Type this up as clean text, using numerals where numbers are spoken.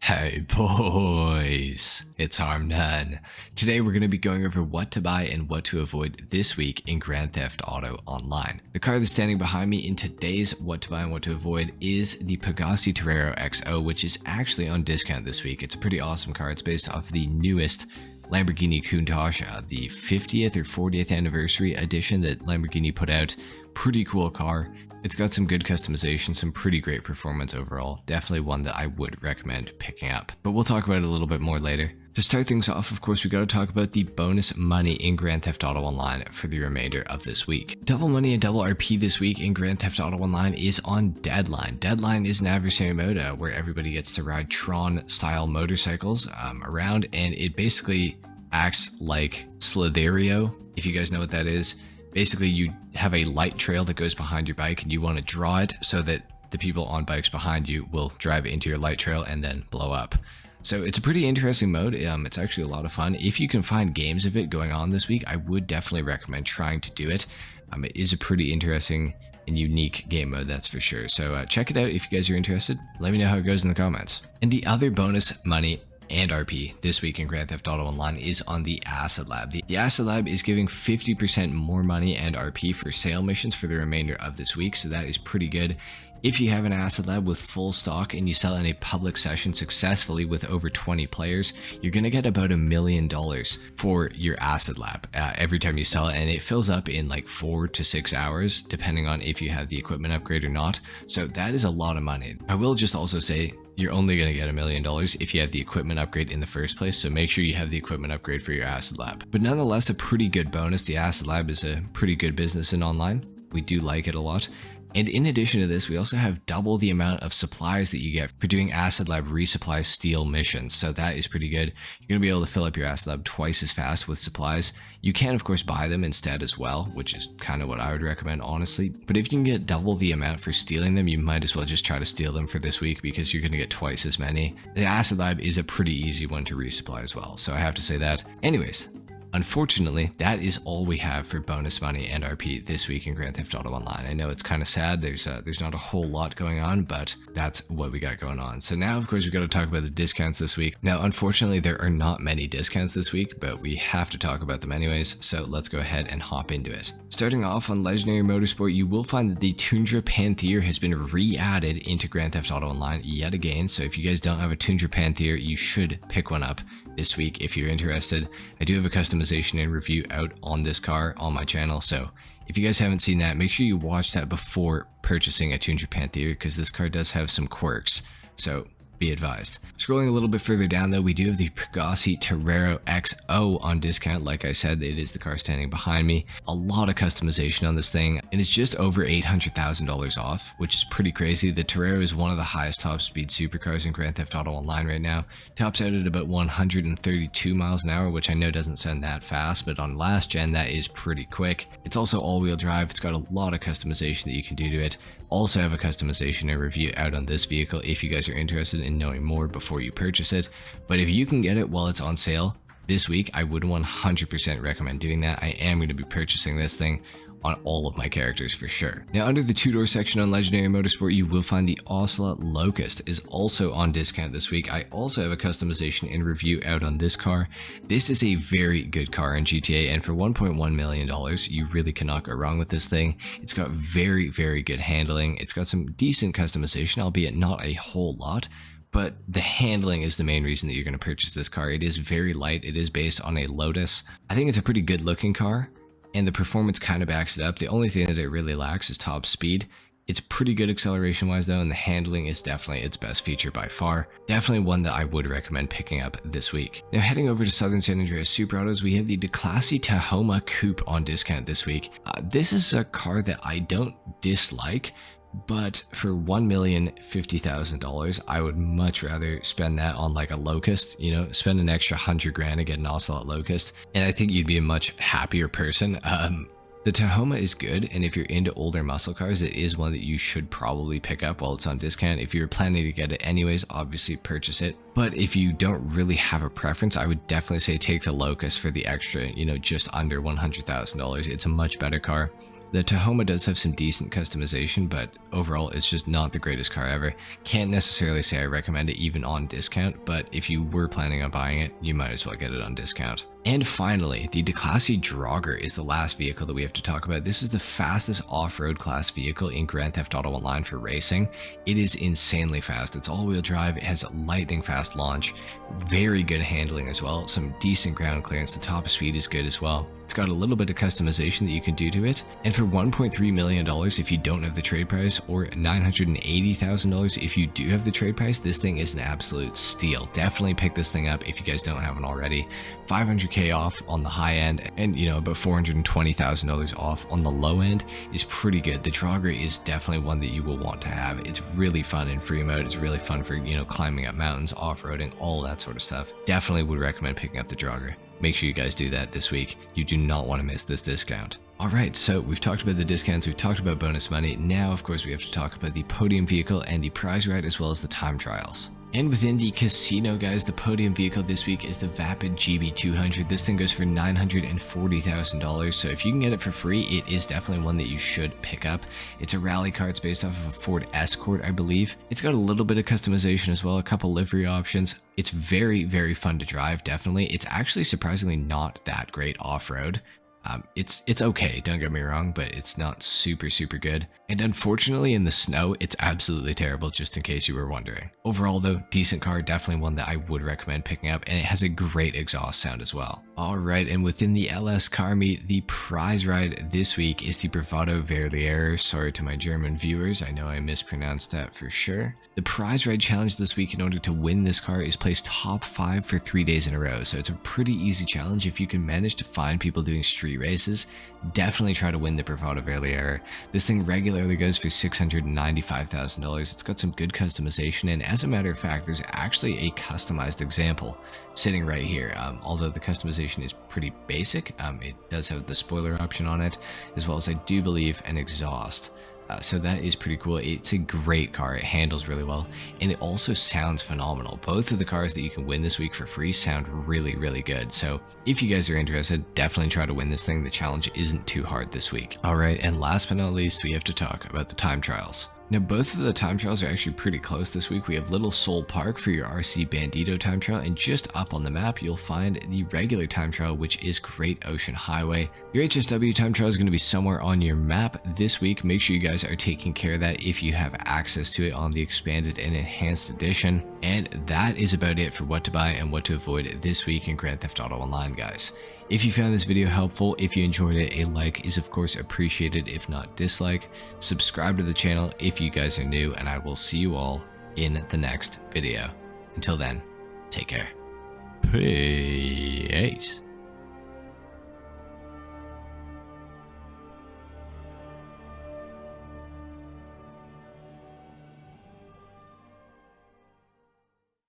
Hey boys, it's HarmNone. Today we're going to be going over what to buy and what to avoid this week in Grand Theft Auto Online. The car that's standing behind me in today's what to buy and what to avoid is the Pagani Turrero XO, which is actually on discount this week. It's a pretty awesome car. It's based off the newest Lamborghini Countach, the 50th or 40th anniversary edition that Lamborghini put out. Pretty cool car. It's got some good customization, some pretty great performance overall. Definitely one that I would recommend picking up. But we'll talk about it a little bit more later. To start things off, of course, we got to talk about the bonus money in Grand Theft Auto Online for the remainder of this week. Double money and double RP this week in Grand Theft Auto Online is on Deadline. Deadline is an adversary mode where everybody gets to ride Tron-style motorcycles around, and it basically acts like Slither.io, if you guys know what that is. Basically, you have a light trail that goes behind your bike and you want to draw it so that the people on bikes behind you will drive into your light trail and then blow up. So it's a pretty interesting mode. It's actually a lot of fun. If you can find games of it going on this week, I would definitely recommend trying to do it. It is a pretty interesting and unique game mode, that's for sure. So check it out if you guys are interested. Let me know how it goes in the comments. And the other bonus money and RP this week in Grand Theft Auto Online is on the Acid Lab. The Acid Lab is giving 50% more money and RP for sale missions for the remainder of this week, so that is pretty good. If you have an Acid Lab with full stock and you sell in a public session successfully with over 20 players, you're going to get about $1 million for your Acid Lab every time you sell it, and it fills up in like 4 to 6 hours depending on if you have the equipment upgrade or not. So that is a lot of money. I will just also say you're only going to get $1 million if you have the equipment upgrade in the first place, so make sure you have the equipment upgrade for your Acid Lab. But nonetheless, a pretty good bonus. The Acid Lab is a pretty good business in online. We do like it a lot. And in addition to this, we also have double the amount of supplies that you get for doing Acid Lab resupply steal missions. So that is pretty good. You're going to be able to fill up your Acid Lab twice as fast with supplies. You can, of course, buy them instead as well, which is kind of what I would recommend, honestly. But if you can get double the amount for stealing them, you might as well just try to steal them for this week because you're going to get twice as many. The Acid Lab is a pretty easy one to resupply as well, so I have to say that. Anyways, unfortunately, that is all we have for bonus money and RP this week in Grand Theft Auto Online. I know it's kind of sad. There's not a whole lot going on, but that's what we got going on. So now, of course, we got to talk about the discounts this week. Now, unfortunately, there are not many discounts this week, but we have to talk about them anyways. So let's go ahead and hop into it. Starting off on Legendary Motorsport, you will find that the Tundra Panther has been re-added into Grand Theft Auto Online yet again. So if you guys don't have a Tundra Panther, you should pick one up this week if you're interested. I do have a customization and review out on this car on my channel, so if you guys haven't seen that, make sure you watch that before purchasing a Tundra Panther, because this car does have some quirks, so be advised. Scrolling a little bit further down though, we do have the Pagani Turrero XO on discount. Like I said, it is the car standing behind me. A lot of customization on this thing, and it's just over $800,000 off, which is pretty crazy. The Turrero is one of the highest top speed supercars in Grand Theft Auto Online right now. Tops out at about 132 miles an hour, which I know doesn't sound that fast, but on last gen that is pretty quick. It's also all-wheel drive. It's got a lot of customization that you can do to it. Also have a customization and review out on this vehicle if you guys are interested in knowing more before you purchase it. But if you can get it while it's on sale this week, I would 100% recommend doing that. I am going to be purchasing this thing on all of my characters for sure. Now, under the two-door section on Legendary Motorsport, you will find the Ocelot Locust is also on discount this week. I also have a customization and review out on this car. This is a very good car in GTA, and for $1.1 million, you really cannot go wrong with this thing. It's got very, very good handling. It's got some decent customization, albeit not a whole lot. But the handling is the main reason that you're going to purchase this car. It is very light. It is based on a Lotus. I think it's a pretty good looking car, and the performance kind of backs it up. The only thing that it really lacks is top speed. It's pretty good acceleration wise though, and the handling is definitely its best feature by far. Definitely one that I would recommend picking up this week. Now, heading over to Southern San Andreas Super Autos, we have the Declasse Tahoma Coupe on discount this week. This is a car that I don't dislike, but for $1,050,000, I would much rather spend that on like a Locust, you know, spend an extra $100,000 to get an Ocelot Locust, and I think you'd be a much happier person. The Tahoma is good, and if you're into older muscle cars, it is one that you should probably pick up while it's on discount. If you're planning to get it anyways, obviously purchase it. But if you don't really have a preference, I would definitely say take the Locust for the extra, you know, just under $100,000. It's a much better car. The Tahoma does have some decent customization, but overall it's just not the greatest car ever. Can't necessarily say I recommend it even on discount, but if you were planning on buying it, you might as well get it on discount. And finally, the Declasse Draugr is the last vehicle that we have to talk about. This is the fastest off-road class vehicle in Grand Theft Auto Online for racing. It is insanely fast. It's all-wheel drive. It has lightning fast launch, very good handling as well, some decent ground clearance. The top speed is good as well. It's got a little bit of customization that you can do to it. And for $1.3 million, if you don't have the trade price, or $980,000 if you do have the trade price, this thing is an absolute steal. Definitely pick this thing up if you guys don't have one already. $500K off on the high end, and about $420,000 off on the low end is pretty good. The Draugr is definitely one that you will want to have. It's really fun in free mode. It's really fun for climbing up mountains, off-roading, all that sort of stuff. Definitely would recommend picking up the Draugr. Make sure you guys do that this week. You do not want to miss this discount. Alright, so we've talked about the discounts, we've talked about bonus money. Now, of course, we have to talk about the podium vehicle and the prize ride, as well as the time trials. And within the casino, guys, the podium vehicle this week is the Vapid GB200. This thing goes for $940,000. So if you can get it for free, it is definitely one that you should pick up. It's a rally car. It's based off of a Ford Escort, I believe. It's got a little bit of customization as well, a couple livery options. It's very, very fun to drive, definitely. It's actually surprisingly not that great off-road. It's okay, don't get me wrong, but it's not super good. And unfortunately in the snow, it's absolutely terrible, just in case you were wondering. Overall though, decent car, definitely one that I would recommend picking up, and it has a great exhaust sound as well. Alright, and within the LS car meet, the prize ride this week is the Bravado Verlier. Sorry to my German viewers, I know I mispronounced that for sure. The prize ride challenge this week in order to win this car is place top 5 for 3 days in a row. So it's a pretty easy challenge. If you can manage to find people doing street races, definitely try to win the Bravado Verlier. This thing regularly goes for $695,000. It's got some good customization, and as a matter of fact, there's actually a customized example sitting right here. Although the customization is pretty basic, it does have the spoiler option on it, as well as I do believe an exhaust. So that is pretty cool. It's a great car. It handles really well, and it also sounds phenomenal. Both of the cars that you can win this week for free sound really good. So if you guys are interested, definitely try to win this thing. The challenge isn't too hard this week. Alright, and last but not least, we have to talk about the time trials. Now, both of the time trials are actually pretty close this week. We have Little Seoul Park for your RC Bandito time trial, and just up on the map, you'll find the regular time trial, which is Great Ocean Highway. Your HSW time trial is going to be somewhere on your map this week. Make sure you guys are taking care of that if you have access to it on the expanded and enhanced edition. And that is about it for what to buy and what to avoid this week in Grand Theft Auto Online, guys. If you found this video helpful, if you enjoyed it, a like is of course appreciated, if not dislike. Subscribe to the channel if you guys are new, and I will see you all in the next video. Until then, take care. Peace.